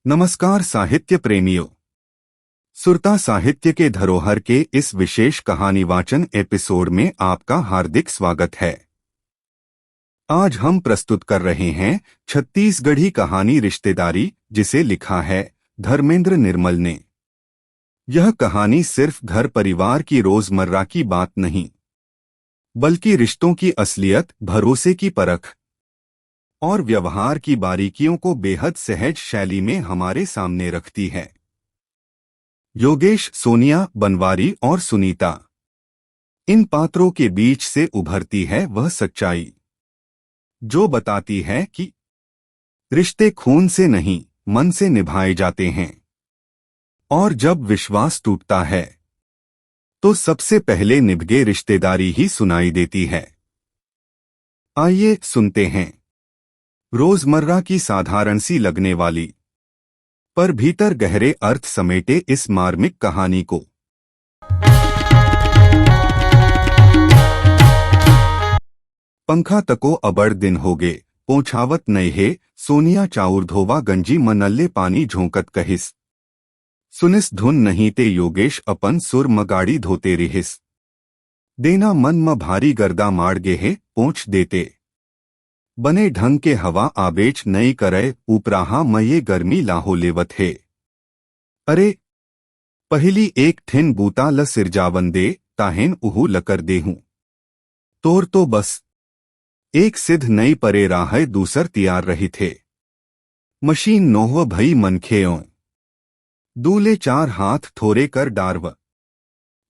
नमस्कार साहित्य प्रेमियों। सुरता साहित्य के धरोहर के इस विशेष कहानी वाचन एपिसोड में आपका हार्दिक स्वागत है। आज हम प्रस्तुत कर रहे हैं छत्तीसगढ़ी कहानी रिश्तेदारी, जिसे लिखा है धर्मेंद्र निर्मल ने। यह कहानी सिर्फ घर परिवार की रोजमर्रा की बात नहीं, बल्कि रिश्तों की असलियत, भरोसे की परख और व्यवहार की बारीकियों को बेहद सहज शैली में हमारे सामने रखती है। योगेश, सोनिया, बनवारी और सुनीता, इन पात्रों के बीच से उभरती है वह सच्चाई जो बताती है कि रिश्ते खून से नहीं, मन से निभाए जाते हैं, और जब विश्वास टूटता है तो सबसे पहले निभगे रिश्तेदारी ही सुनाई देती है। आइए सुनते हैं रोजमर्रा की साधारण सी लगने वाली पर भीतर गहरे अर्थ समेटे इस मार्मिक कहानी को। पंखा तको अबड़ दिन होगे, पोछावत नई है, सोनिया चाउर धोवा गंजी मनल्ले पानी झोंकत कहिस। सुनिस धुन नहीं ते योगेश अपन सुर मगाड़ी धोते रिहिस। देना मन म भारी गर्दा माड़ गे है, पोंछ देते बने ढंग के हवा आबेच नई करे, ऊपराहा मये गर्मी लाहो लेवत है। अरे पहली एक ठिन बूता ल सिरजावन दे, ताहेन उहू लकर देहूं तोर तो बस एक सिद्ध नई परे राह दूसर तियार रही थे। मशीन नोहव भई मनखेओं दूले चार हाथ थोरे कर डारव।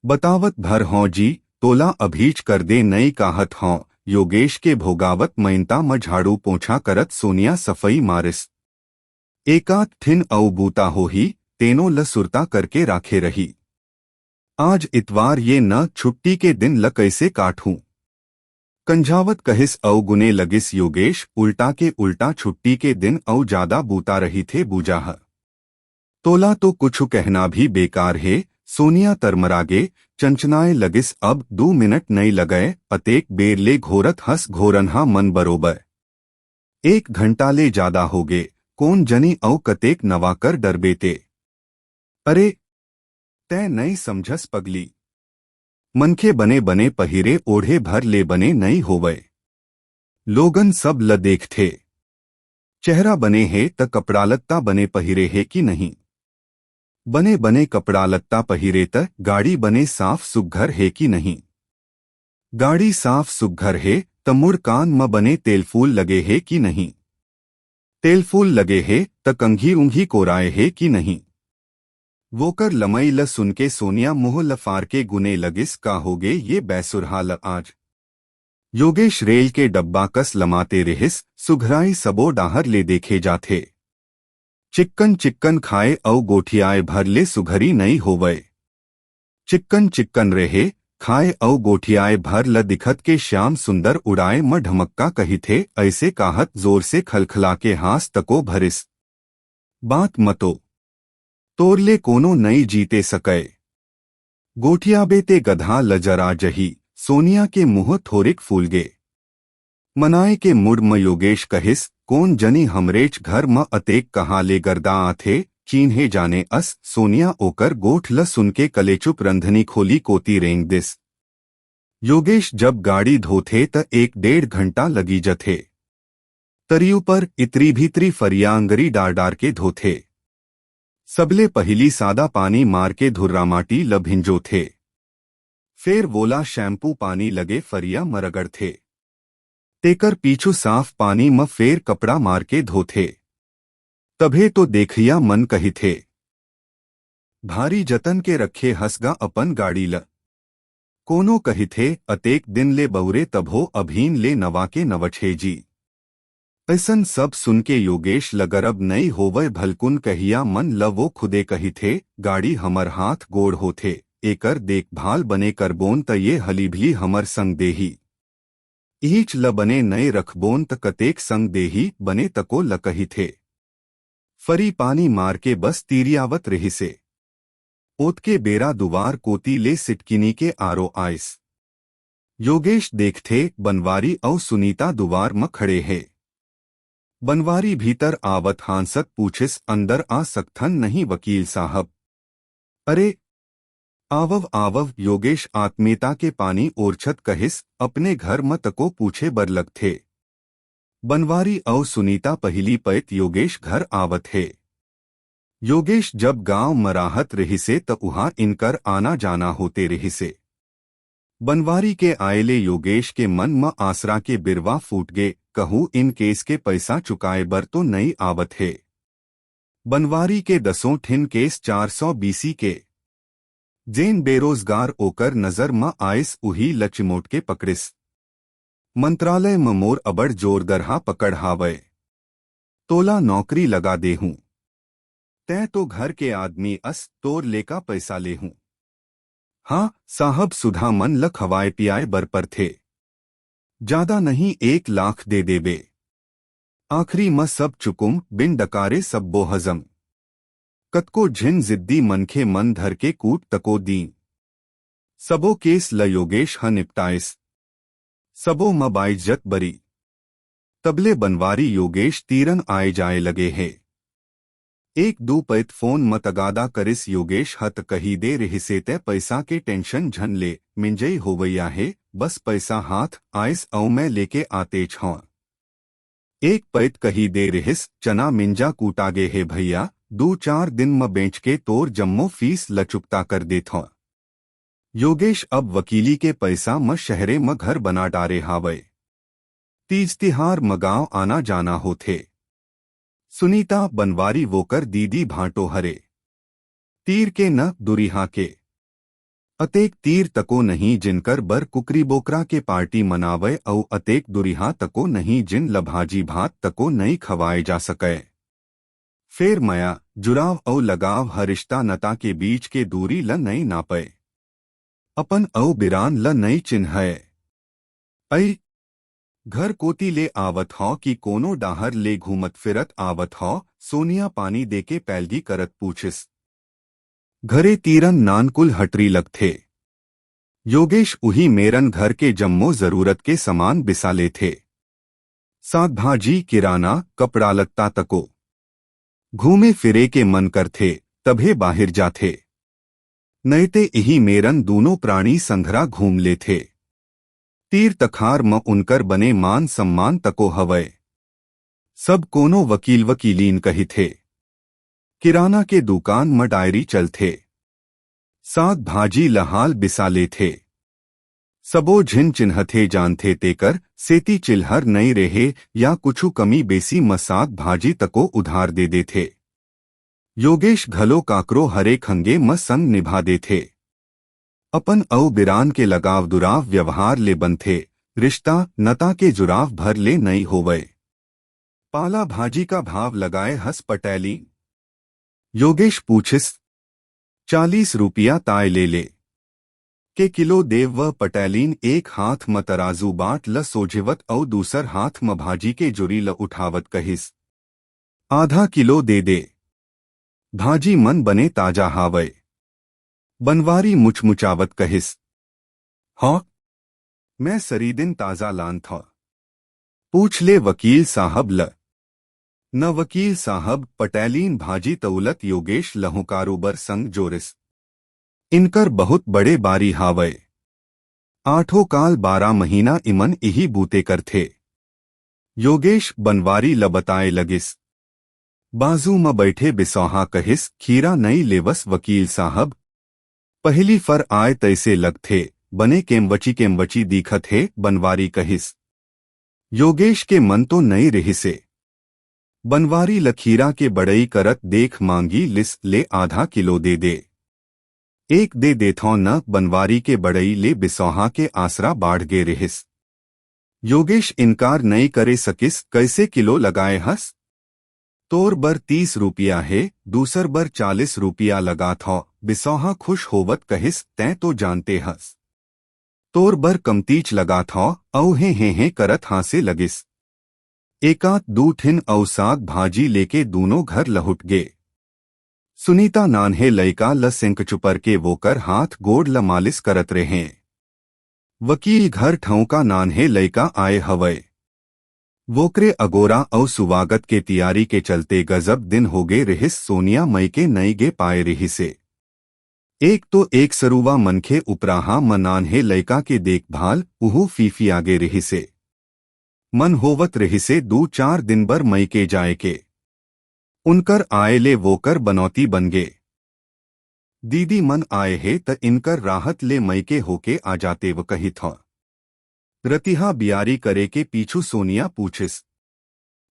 बतावत भर हों जी, तोला अभीच कर दे नई काहत हों। योगेश के भोगावत मयंता म झाड़ू पोछा करत सोनिया सफाई मारिस। एकात ठिन औ बूता हो ही, तेनो ल सुरता करके राखे रही। आज इतवार ये न छुट्टी के दिन ल कैसे काटूं। कंझावत कहिस औ गुने लगिस योगेश, उल्टा के उल्टा छुट्टी के दिन औ ज्यादा बूता रही थे बूजाह। तोला तो कुछ कहना भी बेकार है। सोनिया तरमरागे चंचनाए लगिस, अब 2 मिनट नहीं लगए, अतेक बेर ले घोरत हस घोरनहा मन बरोबर। 1 घंटा ले ज्यादा हो गे, कौन जनी औ कतेक नवाकर डरबेते। अरे तै नहीं समझस पगली, मनखे बने बने पहिरे ओढ़े भर ले बने नहीं होवे। लोगन सब ल देखथे, चेहरा बने है त कपड़ा लत्ता बने पहिरे है कि नहीं। बने बने कपड़ा लत्ता पहिरे त गाड़ी बने साफ सुघ्घर है कि नहीं। गाड़ी साफ सुघ्घर है त मुड़ कान म बने तेलफूल लगे है कि नहीं। तेलफूल लगे है त कंघी उंघी कोराए है कि नहीं। वोकर लमई ल सुनके सोनिया मुँह ल फार के गुने लगिस, का होगे ये बैसुरहा ल आज। योगेश रेल के डब्बा कस लमाते रहिस, सुघराई सबो डाहर ले देखे जाथे। चिक्कन चिक्कन खाए औ गोठियाए भर ले सुघरी नहीं होवे। चिक्कन चिक्कन रहे, खाए औ गोठियाए भर ल दिखत के श्याम सुंदर उड़ाए म ढमक्का कही थे, ऐसे काहत जोर से खलखला के हास तको भरिस। बात मतो तोरले कोनो नई जीते सके। गोठिया बेते गधा ल जरा जही, सोनिया के मुँह थोरिक फूलगे। मनाए के मुड़ म योगेश कहिस, कौन जनी हमरेच घर म अतेक कहाँ ले गर्दा आथे, चीन्हे जाने अस। सोनिया ओकर गोठ ल सुनके कलेचुप रंधनी खोली कोती रेंग दिस। योगेश जब गाड़ी धोथे त 1-1.5 घंटा लगी जथे। तरियू पर इतरी भीतरी फरियांगरी डार डार के धोथे। सबले पहली सादा पानी मार के धुर्रा माटी ल भिंजो थे। फेर वोला शैम्पू पानी लगे फरिया मरगड़ थे। तेकर पीछू साफ पानी म फेर कपड़ा मार के धोथे। तभे तो देखिया मन कही थे, भारी जतन के रखे हसगा अपन गाड़ी ल। कोनो कही थे, अतेक दिन ले बउरे तभो अभीन ले नवा के नवछे जी। ऐसन सब सुनके योगेश लगरब नहीं होवे, भलकुन कहिया मन ल वो खुदे कही थे, गाड़ी हमर हाथ गोड़ होथे, एकर देखभाल बने करबोन त ये हलीभली हमर संग देही। ईच ल बने नए रखबोन त कतेक संग देही बने तको ल कही थे। फरी पानी मार के बस तीरियावत रहिसे। ओतके बेरा दुवार कोती ले सिटकिनी के आरो आइस। योगेश देखथे, बनवारी औ सुनीता दुवार म खड़े है। बनवारी भीतर आवत हांसत पूछिस, अंदर आ सकथन नहीं वकील साहब? अरे आवव आवव, योगेश आत्मीयता के पानी ओरछत कहिस, अपने घर मत को पूछे बर लग थे। बनवारी और सुनीता पहली पैत योगेश घर आवत है। योगेश जब गांव मराहत रहिसे त उहाँ इनकर आना जाना होते रहिसे। बनवारी के आयले योगेश के मन म आसरा के बिरवा फूट गे, कहूँ इन केस के पैसा चुकाए बर तो नहीं आवत है। बनवारी के 10 ठिन केस 420 के जेन बेरोजगार ओकर नजर म आइस उही लचिमोट के पकड़िस। मंत्रालय म मोर अबड़ जोर गरहा पकड़ हावय, तोला नौकरी लगा देहूं। तै तो घर के आदमी अस तोर लेका पैसा लेहूं। हाँ साहब, सुधा मन ल खवाए पियाए बर पर थे। ज्यादा नहीं 1 लाख दे देबे। आखिरी म सब चुकुम, बिन डकारे सब्बो हजम। कतको झिन जिद्दी मनखे मन धर के कूट तको दी। सबो केस ल योगेश ह निपटाइस। सबो म बाइज्जत बरी। तबले बनवारी योगेश तीरन आए जाए लगे है। एक दू पैत फोन म तगादा करिस योगेश हत कही दे रहिसे ते पैसा के टेंशन झन ले, मिंजई होवैया है, बस पैसा हाथ आइस औ मैं लेके आते छौं। एक पैत कही दे रहिस, चना मिंजा कूटागे है भैया, 2-4 दिन म बेच के तोर जम्मो फीस ल चुकता कर देथौं। योगेश अब वकीली के पैसा म शहरे म घर बना डारे हावय। तीज तिहार म गांव आना जाना होथे। सुनीता बनवारी वोकर दीदी भांटो हरे। तीर के न दुरिहा के अतेक तीर तको नहीं जिनकर बर कुकरी बोकरा के पार्टी मनावय औ अतेक दुरिहा तको नहीं जिन लभाजी भात तको नहीं खवाए जा सकै। फेर मया जुराव औ लगाव हरिश्ता नता के बीच के दूरी ल नहीं नापय। अपन औ बिरान ल नहीं चिन्हय। ऐ घर कोती ले आवत हौ कि कोनो डाहर ले घूमत फिरत आवत हौ? सोनिया पानी देके पैलगी करत पूछिस। घरे तीरन नानकुल हटरी लगथे। योगेश उही मेरन घर के जम्मो जरूरत के सामान बिसाले थे। साग भाजी, किराना, कपड़ा लत्ता तको। घूमे फिरे के मन करथे तभे बाहिर जाथे। नैते इही मेरन दूनो प्राणी संघरा घूम लेथे। तीर तखार म उनकर बने मान सम्मान तको हवय। सब कोनो वकील वकीलीन कही थे। किराना के दुकान म डायरी चलथे। साग भाजी लहाल बिसाले थे। सबो झिन चिन्हथे जानथे तेकर सेती चिल्हर नहीं रहे या कुछु कमी बेसी म साग भाजी तको उधार दे देथे। योगेश घलो काकरो हरे खंगे म संग निभा देथे। अपन औ बिरान के लगाव दुराव व्यवहार ले बनथे, रिश्ता नता के जुराव भर ले नहीं होवय। पाला भाजी का भाव लगाए हस पटेली। योगेश पूछिस, 40 रुपया ताय ले ले के किलो देव व पटेलीन एक हाथ म तराजू बाट ल सोझेवत औ दूसर हाथ म भाजी के जुरी ल उठावत कहिस, आधा किलो दे दे। भाजी मन बने ताजा हावय। बनवारी मुचमुचावत कहिस, हाँ मैं सरीदिन ताजा लान था। पूछ ले वकील साहब ल। न वकील साहब, पटेलीन भाजी तौलत योगेश लहुकारोबर संग जोरिस। इनकर बहुत बड़े बारी हावय। 8 काल 12 महीना इमन इही बूते कर थे। योगेश बनवारी ल बताए लगिस। बाजू म बैठे बिसौहा कहिस, खीरा नहीं लेवस वकील साहब। पहली फर आय तैसे लगथे, बने केमवची दीखत है, बनवारी कहिस। योगेश के मन तो नहीं रहिसे। बनवारी लखीरा के बड़ई करत देख मांगी लिस, ले आधा किलो दे दे। एक दे देथौं न, बनवारी के बड़ई ले बिसौहा के आसरा बाढ़ गे रहिस। योगेश इनकार नहीं करे सकिस, कैसे किलो लगाए हस? तोर बर 30 रुपया है, दूसर बर 40 रुपया लगा था। बिसौहा खुश होवत कहिस, तैं तो जानते हस। तोर बर कमतीच लगा था, औ हे करत हासे लगिस। एकात 2 ठिन औ साग भाजी लेके दूनो घर लहुट गे। सुनीता नान्हे लइका ल सिंक चुपर के वोकर हाथ गोड़ ल मालिस करत रहे। वकील घर ठौका नान्हे लइका आए हवय। वोकरे अगोरा औ सुवागत के तियारी के चलते गजब दिन होगे रिहिस सोनिया मई के नई गे पाए रिहिसे। एक तो एक सरुवा मनखे उपराहा मनान्हे लयका के देखभाल उहू फीफी आगे रिहिसे। मन होवत रिहिसे 2-4 दिन बर मई के जाए के। उनकर आए ले वोकर बनौती बन गे। दीदी मन आए हे त इनकर राहत ले मई के होके आ जाते व कही था। रतिहा बियारी करे के पीछू सोनिया पूछिस।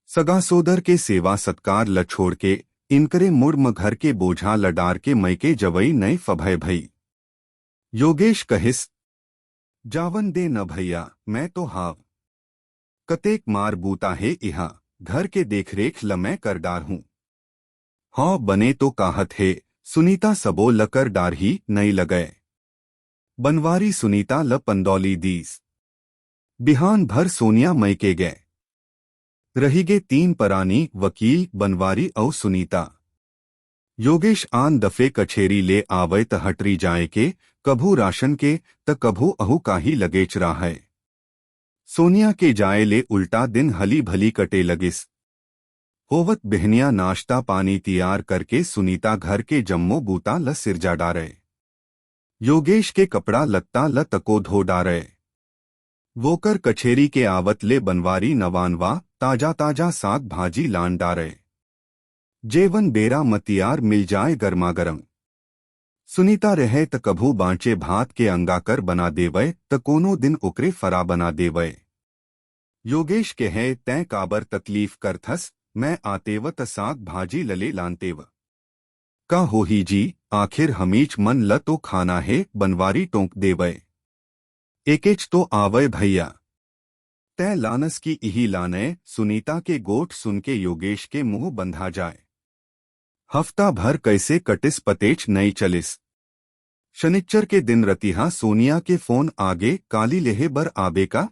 सगा सोदर के सेवा सत्कार ल छोड़ के इनकरे मुड़म घर के बोझा लडार के मई के जवई नई फभय भई। योगेश कहिस, जावन दे न भैया, मैं तो हाव कतेक मार बूता है इहा, घर के देखरेख ल मैं कर डार हूँ। हाँ बने तो काहत है, सुनीता सबो लकर डार ही नहीं लगए। बनवारी सुनीता ल पंदौली दीस। बिहान भर सोनिया मई के गए। रहीगे 3 परानी वकील बनवारी औ सुनीता। योगेश आन दफे कछेरी ले आवे त हटरी जाए के, कभू राशन के त कभू अहू काही लगेच रहा है। सोनिया के जाए ले उल्टा दिन हली भली कटे लगिस। होवत बहनिया नाश्ता पानी तैयार करके सुनीता घर के जम्मो बूता ल सिरजा डारे। योगेश के कपड़ा लत्ता ल तको धो डारे। वोकर कछेरी के आवत ले बनवारी नवानवा ताजा ताजा साग भाजी लान डारे। जेवन बेरा मतियार मिल जाए गर्मागरम। सुनीता रहे त कभू बांचे भात के अंगाकर बना देवय त कोनो दिन उकरे फरा बना देवय। योगेश के है तैं काबर तकलीफ करथस, मैं आतेव त साग भाजी लले लानतेव। का हो ही जी, आखिर हमीच मन ल तो खाना है, बनवारी टोंक देवय। एकेच तो आवय भैया। तै लानस की इही लानय। सुनीता के गोठ सुन के योगेश के मुंह बंधा जाए। हफ्ता भर कैसे कटिस पतेच नहीं चलिस। शनिच्चर के दिन रतिहा सोनिया के फोन आगे, काली लेहे बर आबे का?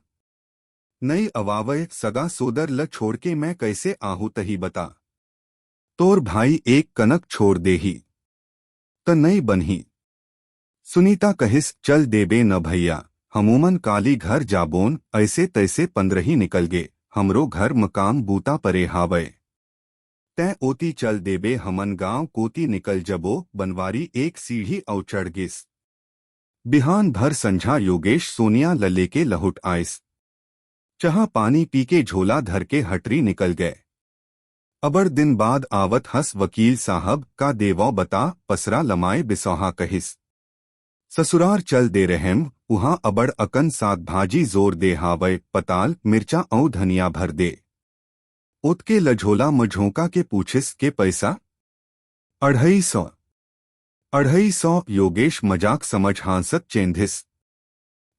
नई अवावय सगा सोदर ल छोड़ के मैं कैसे आहू तही बता। तोर भाई एक कनक छोड़ देही त नहीं बनही। सुनीता कहिस, चल देबे न भैया, हमूमन काली घर जाबोन, ऐसे तैसे 15 ही निकल गे, हमरो घर मकाम बूता परे हावय। तै ओती चल देबे, हमन गांव कोती निकल जबो। बनवारी एक सीढ़ी औ चढ़ गिस। बिहान भर संझा योगेश सोनिया ल लेके लहुट आइस। चाह पानी पी के झोला धर के हटरी निकल गए। अबर दिन बाद आवत हस वकील साहब, का देवौ बता, पसरा लमाए बिसौहा कहिस। ससुरार चल दे रहेम, उहां अबड़ अकन साग भाजी जोर दे हावय, पताल मिर्चा औ धनिया भर दे। उतके लझोला मझोंका के पूछिस के पैसा? 250। 250 योगेश मजाक समझ हांसत चेंधिस।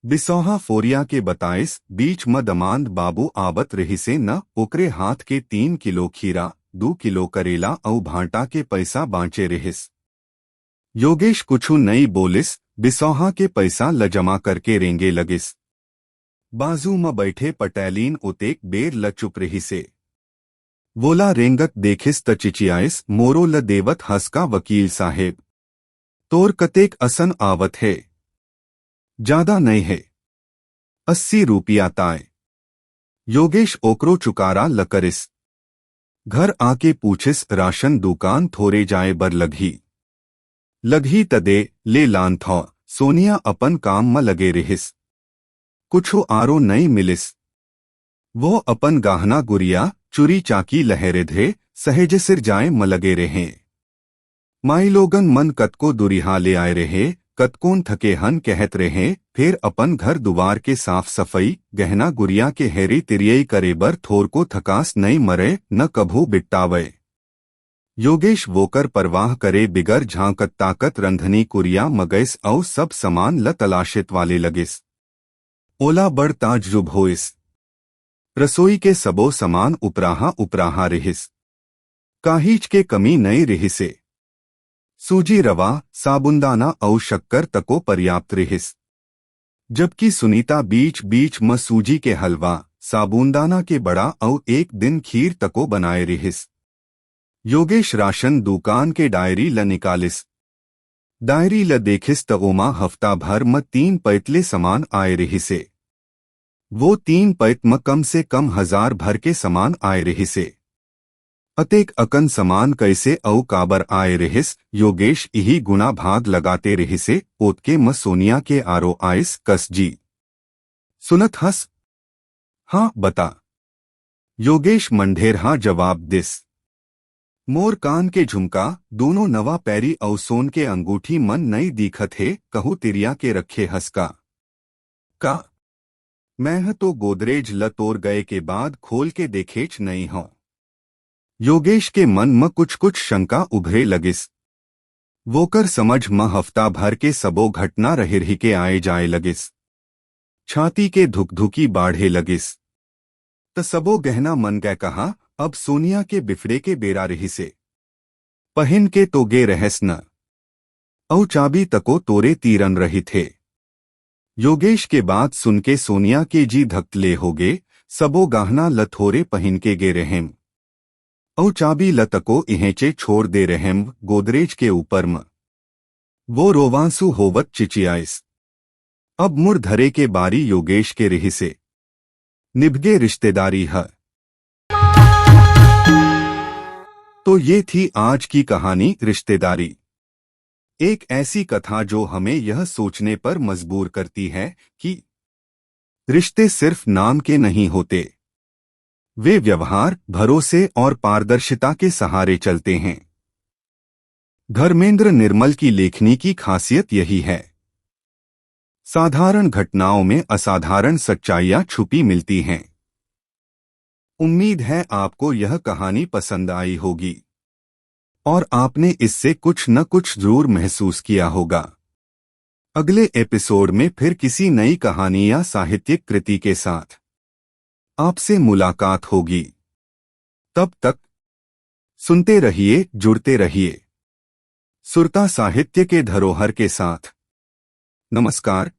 बिसौहा फोरिया के बताइस, बीच म दमांद बाबू आवत रहिसे न, ओकरे हाथ के 3 किलो खीरा, 2 किलो करेला औ भांटा के पैसा बांचे रहिस। योगेश कुछु नहीं बोलिस, बिसौहा के पैसा ल जमा करके रेंगे लगिस। बाजू म बैठे पटेलीन उतेक बेर ल चुप रहिसे। वोला रेंगत देखिस त चिचियाइस, मोरो ल देवत हंसका वकील साहेब। तोर कतेक असन आवत है? ज्यादा नहीं है, 80 रुपया ताय। योगेश ओकरो चुकारा लकरिस। घर आके पूछिस, राशन दुकान थोरे जाए बर लगी तदे ले लान थौ। सोनिया अपन काम म लगे रहिस। कुछो आरो नहीं मिलिस। वो अपन गाहना गुरिया चुरी चाकी लहरे धे सहेज सिर जाए म लगे रहे। माई लोगन मन कतको दुरिहा ले आए रहे, कतकोन थके हन कहत रहे, फिर अपन घर दुवार के साफ सफाई गहना गुरिया के हेरी तिरियई करे बर थोर को थकास नहीं मरे न कभू बिट्टावे। योगेश वोकर परवाह करे बिगर झांकत ताकत रंधनी कुरिया मगैस औ सब सामान ल तलाशित वाले लगिस। ओला बड़ ताज्जुब होइस। रसोई के सबो सामान उपराहा रहिस। काहीच के कमी नहीं रहिसे। सूजी रवा साबुनदाना औ शक्कर तको पर्याप्त रहिस। जबकि सुनीता बीच बीच म सूजी के हलवा साबुनदाना के बड़ा औ एक दिन खीर तको बनाए रहिस। योगेश राशन दुकान के डायरी ल निकालिस। डायरी ल देखिस त ओमा हफ्ता भर म 3 पैतले सामान आए रहिसे। वो 3 पैत्म कम से कम 1000 भर के समान आए रहिसे। अतेक अकन समान कैसे औ काबर आए रहिस, योगेश यही गुना भाग लगाते रहिसे। ओतके म सोनिया के आरो आइस कस जी सुनत हस। हाँ बता, योगेश मंढेरहा जवाब दिस। मोर कान के झुमका दोनों नवा पैरी औ सोन के अंगूठी मन नई दीखत है, कहू तिरिया के रखे हसका का। मैं तो गोदरेज ल तोड़ गए के बाद खोल के देखेच नहीं हूं। योगेश के मन में कुछ कुछ शंका उभरे लगिस। वोकर समझ म हफ्ता भर के सबो घटना रही के आए जाए लगिस। छाती के धुकधुकी बाढ़े लगिस। त सबो गहना मन गए कहा, अब सोनिया के बिफरे के बेरा रही से। पहन के तो गे रहस न, औ चाबी तको तोरे तीरन रही थे। योगेश के बात सुन के सोनिया के जी धकले हो गे। सबो गहना लथोरे पहन के गे रहेम, औ चाबी लतको इहेचे छोड़ दे रहेम गोदरेज के ऊपर म। वो रोवांसु होवत चिचियाइस। अब मुड़ धरे के बारी योगेश के रही से। निभगे रिश्तेदारी है। तो ये थी आज की कहानी रिश्तेदारी। एक ऐसी कथा जो हमें यह सोचने पर मजबूर करती है कि रिश्ते सिर्फ नाम के नहीं होते, वे व्यवहार, भरोसे और पारदर्शिता के सहारे चलते हैं। धर्मेंद्र निर्मल की लेखनी की खासियत यही है। साधारण घटनाओं में असाधारण सच्चाइयां छुपी मिलती हैं। उम्मीद है आपको यह कहानी पसंद आई होगी और आपने इससे कुछ न कुछ जरूर महसूस किया होगा। अगले एपिसोड में फिर किसी नई कहानी या साहित्यिक कृति के साथ आपसे मुलाकात होगी। तब तक सुनते रहिए, जुड़ते रहिए सुरता साहित्य के धरोहर के साथ। नमस्कार।